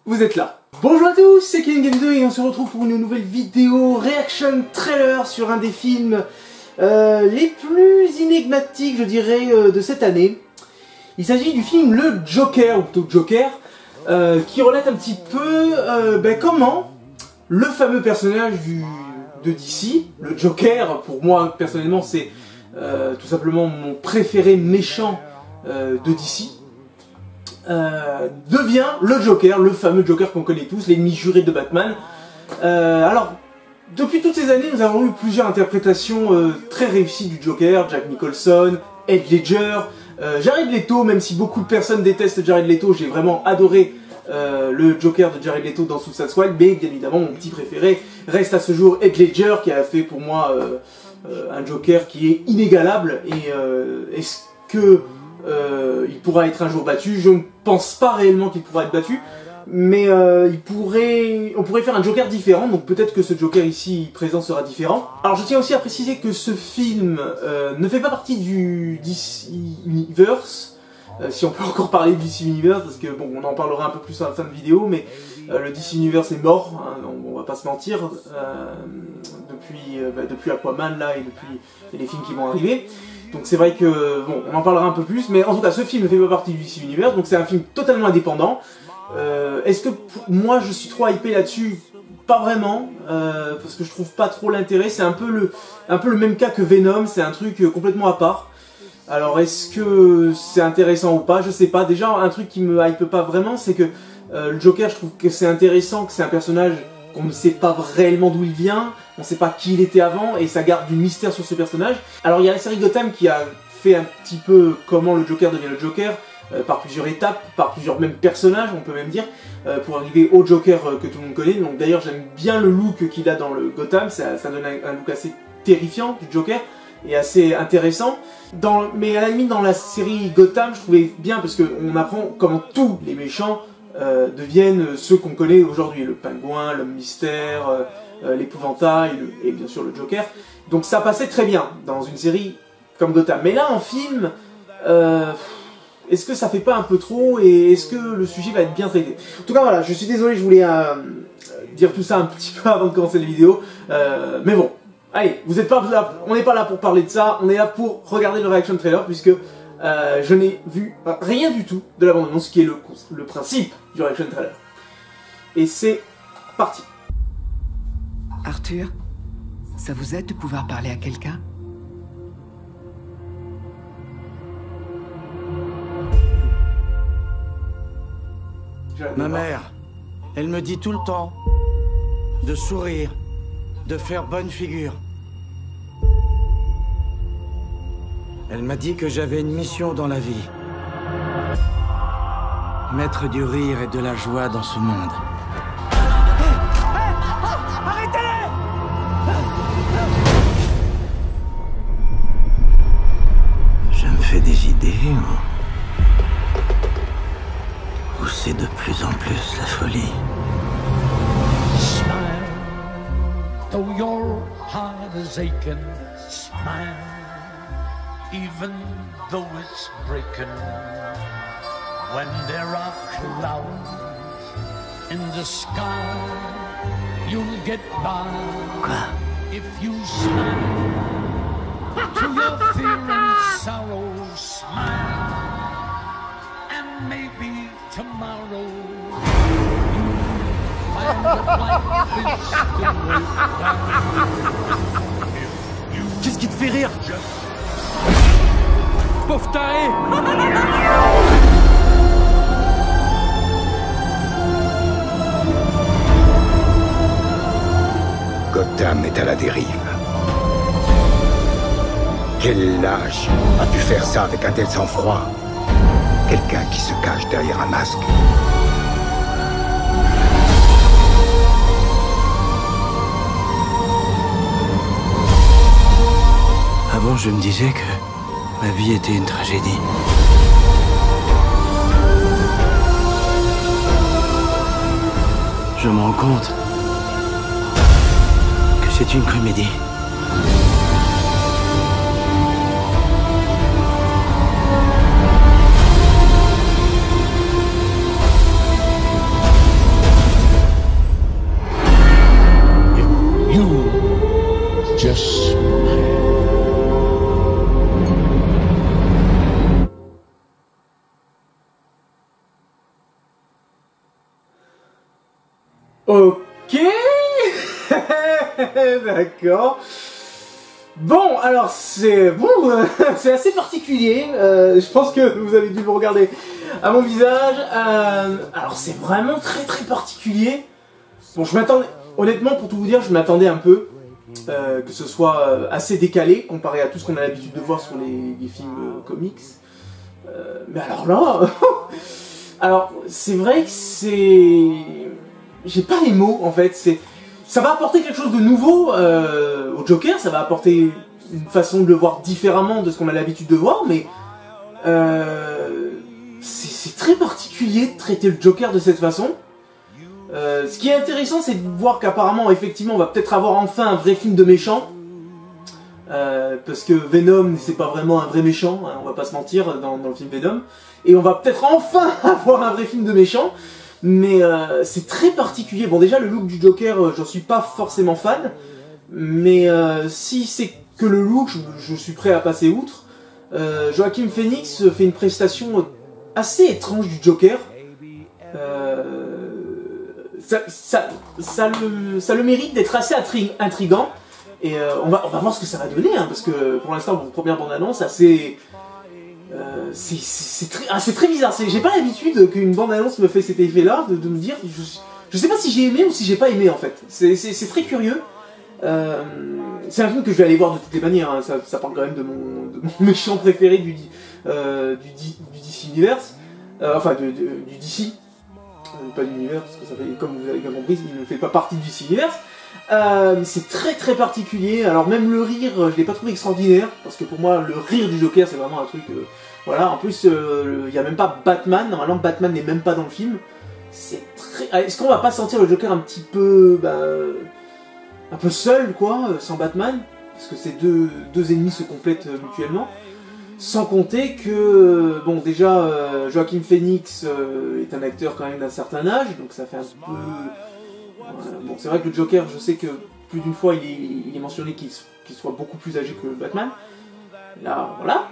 vous êtes là. Bonjour à tous, c'est KenGame2 et on se retrouve pour une nouvelle vidéo reaction trailer sur un des films les plus énigmatiques, je dirais, de cette année. Il s'agit du film Le Joker, ou plutôt Joker, qui relate un petit peu comment le fameux personnage de DC, le Joker, pour moi personnellement c'est tout simplement mon préféré méchant de DC, devient le Joker, le fameux Joker qu'on connaît tous, l'ennemi juré de Batman. Alors, depuis toutes ces années, nous avons eu plusieurs interprétations très réussies du Joker, Jack Nicholson, Heath Ledger, Jared Leto, même si beaucoup de personnes détestent Jared Leto, j'ai vraiment adoré le Joker de Jared Leto dans Suicide Squad, mais bien évidemment mon petit préféré reste à ce jour Heath Ledger, qui a fait pour moi un Joker qui est inégalable. Et est-ce que il pourra être un jour battu? Je ne pense pas réellement qu'il pourra être battu, mais on pourrait faire un Joker différent, donc peut-être que ce Joker ici présent sera différent. Alors je tiens aussi à préciser que ce film ne fait pas partie du DC Universe, si on peut encore parler du DC Universe, parce que bon, on en parlera un peu plus à la fin de vidéo, mais le DC Universe est mort, hein, on va pas se mentir, depuis Aquaman là et depuis les films qui vont arriver. Donc c'est vrai que, bon, on en parlera un peu plus, mais en tout cas ce film ne fait pas partie du DC Universe, donc c'est un film totalement indépendant. Est-ce que moi je suis trop hypé là-dessus? Pas vraiment, parce que je trouve pas trop l'intérêt. C'est un peu le même cas que Venom, c'est un truc complètement à part. Alors est-ce que c'est intéressant ou pas? Je sais pas. Déjà un truc qui me hype pas vraiment, c'est que le Joker, je trouve que c'est intéressant, que c'est un personnage qu'on ne sait pas réellement d'où il vient, on ne sait pas qui il était avant, et ça garde du mystère sur ce personnage. Alors il y a la série Gotham qui a fait un petit peu comment le Joker devient le Joker, par plusieurs étapes, par plusieurs mêmes personnages, on peut même dire, pour arriver au Joker que tout le monde connaît. Donc d'ailleurs j'aime bien le look qu'il a dans le Gotham, ça donne un look assez terrifiant du Joker, et assez intéressant. Mais à la limite dans la série Gotham, je trouvais bien, parce qu'on apprend comment tous les méchants deviennent ceux qu'on connaît aujourd'hui, le pingouin, l'homme mystère, l'épouvantail et bien sûr le Joker. Donc ça passait très bien dans une série comme Gotham. Mais là en film, est-ce que ça fait pas un peu trop, et est-ce que le sujet va être bien traité? En tout cas voilà, je suis désolé, je voulais dire tout ça un petit peu avant de commencer la vidéo, mais bon, allez, vous êtes pas là, on n'est pas là pour parler de ça, on est là pour regarder le reaction trailer, puisque je n'ai vu rien du tout de la bande-annonce, qui est le principe du reaction trailer. Et c'est parti. Arthur, ça vous aide de pouvoir parler à quelqu'un? Ma mère, elle me dit tout le temps de sourire, de faire bonne figure. Elle m'a dit que j'avais une mission dans la vie. Mettre du rire et de la joie dans ce monde. Arrêtez-les! Je me fais des idées, ou c'est de plus en plus la folie? Smile, though your heart is aching. Smile, even though it's breaking. When there are clouds in the sky, you'll get by. Quoi? If you smile to your fear and sorrow, smile, and maybe tomorrow you'll find that life is still worthwhile. Qu'est-ce qui te fait rire? Pauvre taré! Gotham est à la dérive. Quel lâche a pu faire ça avec un tel sang-froid? Quelqu'un qui se cache derrière un masque. Avant, je me disais que ma vie était une tragédie. Je me rends compte que c'est une comédie. Ok. D'accord. Bon, alors c'est bon, c'est assez particulier. Je pense que vous avez dû me regarder à mon visage. Alors c'est vraiment très très particulier. Bon, je m'attendais, honnêtement, pour tout vous dire, je m'attendais un peu que ce soit assez décalé comparé à tout ce qu'on a l'habitude de voir sur les films comics. Mais alors là, alors c'est vrai que c'est, j'ai pas les mots en fait. Ça va apporter quelque chose de nouveau au Joker, ça va apporter une façon de le voir différemment de ce qu'on a l'habitude de voir, mais c'est très particulier de traiter le Joker de cette façon. Ce qui est intéressant, c'est de voir qu'apparemment, effectivement, on va peut-être avoir enfin un vrai film de méchant. Parce que Venom, c'est pas vraiment un vrai méchant, hein, on va pas se mentir, dans le film Venom. Et on va peut-être enfin avoir un vrai film de méchant. Mais c'est très particulier. Bon, déjà, le look du Joker, j'en suis pas forcément fan. Mais si c'est que le look, je suis prêt à passer outre. Joaquin Phoenix fait une prestation assez étrange du Joker. Ça le mérite d'être assez intriguant. Et on va voir ce que ça va donner. Hein, parce que pour l'instant, première bande-annonce, assez... c'est très bizarre, j'ai pas l'habitude qu'une bande-annonce me fait cet effet-là, de me dire, je sais pas si j'ai aimé ou si j'ai pas aimé en fait, c'est très curieux. C'est un film que je vais aller voir de toutes les manières, hein. Ça parle quand même de mon méchant préféré du DC Universe, enfin du DC, pas de l'univers, parce que ça fait, comme vous avez bien compris, il ne fait pas partie du DC Universe. C'est très très particulier, alors même le rire, je l'ai pas trouvé extraordinaire, parce que pour moi le rire du Joker c'est vraiment un truc, voilà, en plus il n'y a même pas Batman, normalement Batman n'est même pas dans le film, c'est très... Est-ce qu'on va pas sentir le Joker un petit peu, un peu seul quoi, sans Batman, parce que ces deux ennemis se complètent mutuellement, sans compter que, bon déjà, Joaquin Phoenix est un acteur quand même d'un certain âge, donc ça fait un peu... Bon, c'est vrai que le Joker, je sais que plus d'une fois il est mentionné qu'il soit beaucoup plus âgé que Batman. Là, voilà.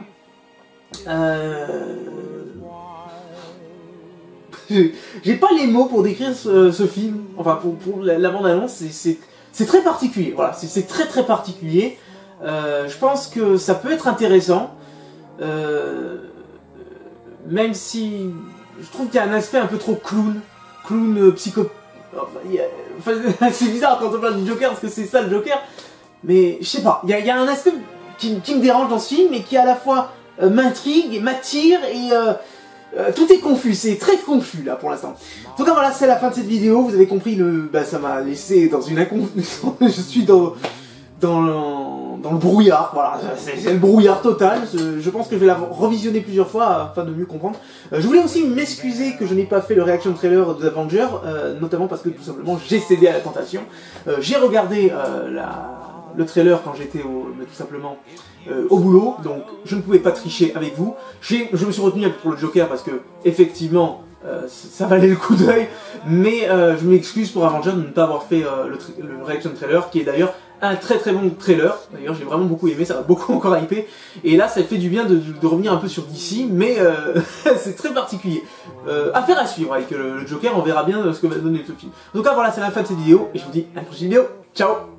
J'ai pas les mots pour décrire ce film. Enfin, pour la bande-annonce, c'est très particulier. Voilà, c'est très très particulier. Je pense que ça peut être intéressant. Même si je trouve qu'il y a un aspect un peu trop clown psycho. Enfin, c'est bizarre quand on parle du Joker parce que c'est ça le Joker, mais je sais pas, il y a un aspect qui me dérange dans ce film et qui à la fois m'intrigue, m'attire et tout est confus, c'est très confus là pour l'instant. En tout cas voilà, c'est la fin de cette vidéo, vous avez compris, ça m'a laissé dans une inconfus, je suis dans le brouillard, voilà, c'est le brouillard total. Je pense que je vais la revisionner plusieurs fois afin de mieux comprendre. Je voulais aussi m'excuser que je n'ai pas fait le reaction trailer de Avengers, notamment parce que tout simplement j'ai cédé à la tentation. J'ai regardé le trailer quand j'étais tout simplement au boulot, donc je ne pouvais pas tricher avec vous. Je me suis retenu pour le Joker parce que effectivement ça valait le coup d'œil, mais je m'excuse pour Avengers de ne pas avoir fait le reaction trailer, qui est d'ailleurs un très très bon trailer. D'ailleurs j'ai vraiment beaucoup aimé, ça m'a beaucoup encore hypé, et là ça fait du bien de revenir un peu sur DC, mais c'est très particulier. Affaire à suivre avec le Joker, on verra bien ce que va donner ce film. En tout cas voilà, c'est la fin de cette vidéo, et je vous dis à la prochaine vidéo, ciao.